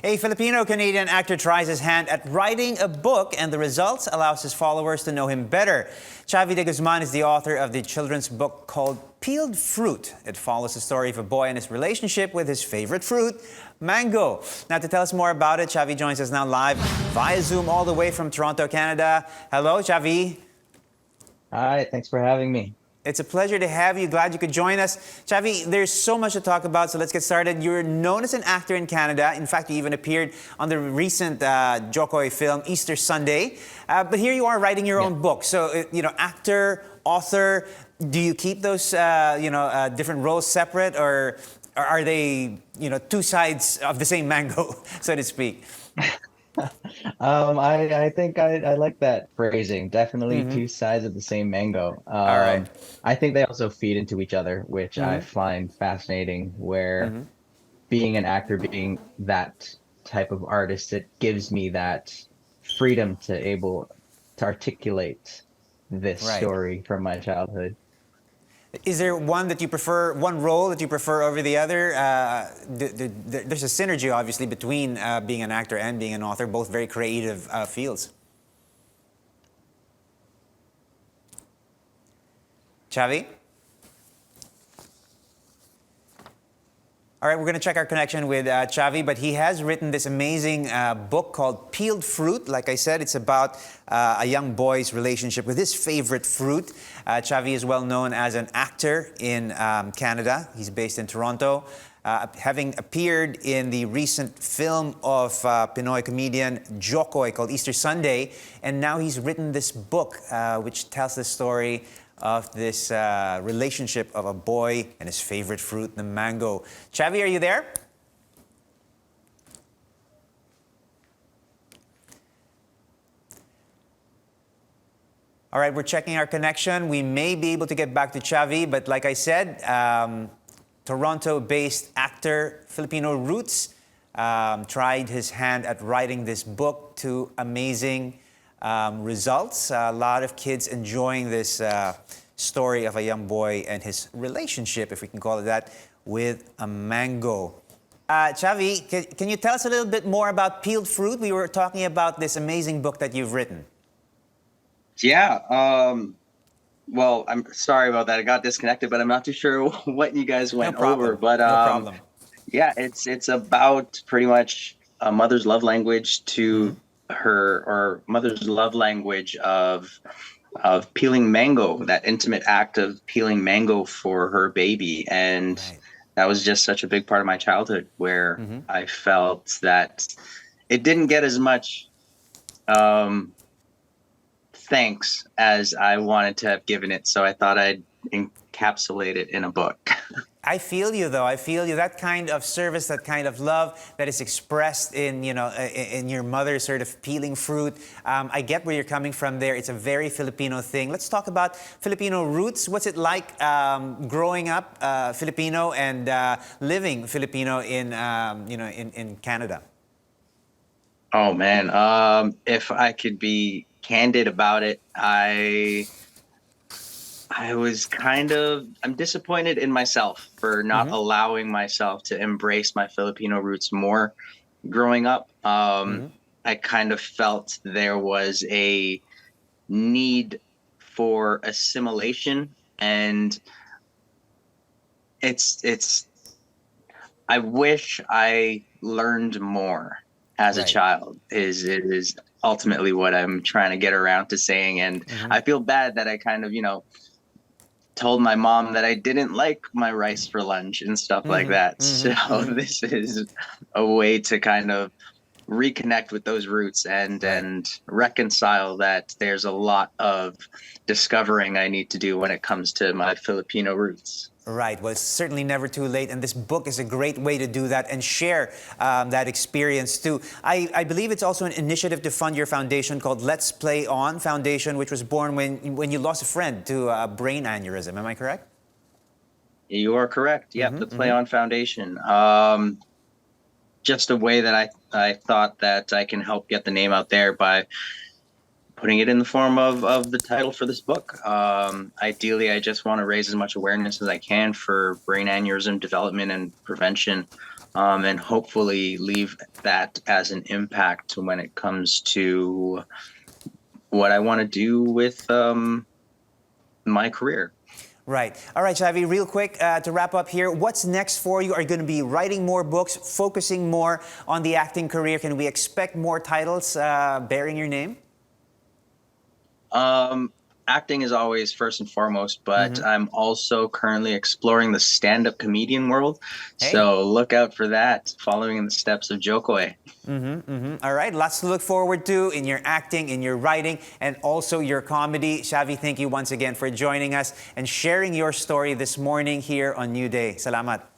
A Filipino-Canadian actor tries his hand at writing a book, and the results allows his followers to know him better. Xavi de Guzman is the author of the children's book called Peeled Fruit. It follows the story of a boy and his relationship with his favorite fruit, mango. Now, to tell us more about it, Xavi joins us now live via Zoom all the way from Toronto, Canada. Hello, Xavi. Hi, thanks for having me. It's a pleasure to have you. Glad you could join us. Xavi, there's so much to talk about, so let's get started. You're known as an actor in Canada. In fact, you even appeared on the recent Jokoy film, Easter Sunday. But here you are writing your own book. So, actor, author, do you keep those, different roles separate, or are they, two sides of the same mango, so to speak? I think I like that phrasing. Definitely two sides of the same mango. All right. I think they also feed into each other, which I Mm-hmm. find fascinating, where being an actor, being that type of artist, it gives me that freedom to able to articulate this Right. story from my childhood. Is there one that you prefer, one role that you prefer over the other? There's a synergy, obviously, between being an actor and being an author, both very creative fields. Xavi? All right, we're going to check our connection with Xavi, but he has written this amazing book called Peeled Fruit. Like I said, it's about a young boy's relationship with his favorite fruit. Xavi is well known as an actor in Canada. He's based in Toronto, having appeared in the recent film of Pinoy comedian Jokoy called Easter Sunday. And now he's written this book, which tells the story of this relationship of a boy and his favorite fruit, the mango. Xavi, are you there? All right, we're checking our connection. We may be able to get back to Xavi, but like I said, Toronto-based actor, Filipino roots, tried his hand at writing this book to amazing results. A lot of kids enjoying this story of a young boy and his relationship, if we can call it that, with a mango. Xavi, can you tell us a little bit more about Peeled Fruit? We were talking about this amazing book that you've written. Yeah. Well, I'm sorry about that. I got disconnected, but I'm not too sure what you guys went over. But no problem. yeah, it's about pretty much a mother's love language to her, or mother's love language of peeling mango, that intimate act of peeling mango for her baby. And that was just such a big part of my childhood, where I felt that it didn't get as much thanks as I wanted to have given it. So I thought I'd encapsulate it in a book. I feel you, though. I feel you. That kind of service, that kind of love that is expressed in, in your mother sort of peeling fruit. I get where you're coming from there. It's a very Filipino thing. Let's talk about Filipino roots. What's it like growing up Filipino and living Filipino in, in Canada? Oh man, if I could be candid about it, I was I'm disappointed in myself for not allowing myself to embrace my Filipino roots more growing up. I kind of felt there was a need for assimilation, and I wish I learned more as a child is ultimately what I'm trying to get around to saying. And I feel bad that I kind of, told my mom that I didn't like my rice for lunch and stuff like that. So this is a way to kind of reconnect with those roots and reconcile that there's a lot of discovering I need to do when it comes to my Filipino roots. Right. Well, it's certainly never too late, and this book is a great way to do that and share that experience too. I believe it's also an initiative to fund your foundation called Let's Play On Foundation, which was born when you lost a friend to a brain aneurysm. Am I correct? You are correct. Yep, the Play On Foundation. Just a way that I thought that I can help get the name out there by putting it in the form of the title for this book. Ideally, I just want to raise as much awareness as I can for brain aneurysm development and prevention. and hopefully leave that as an impact when it comes to what I want to do with my career. Right. All right, Xavi, real quick to wrap up here, what's next for you? Are you going to be writing more books, focusing more on the acting career? Can we expect more titles bearing your name? Acting is always first and foremost, but I'm also currently exploring the stand-up comedian world. Hey. So look out for that, following in the steps of Jokoe. All right, lots to look forward to in your acting, in your writing, and also your comedy. Xavi, thank you once again for joining us and sharing your story this morning here on New Day. Salamat.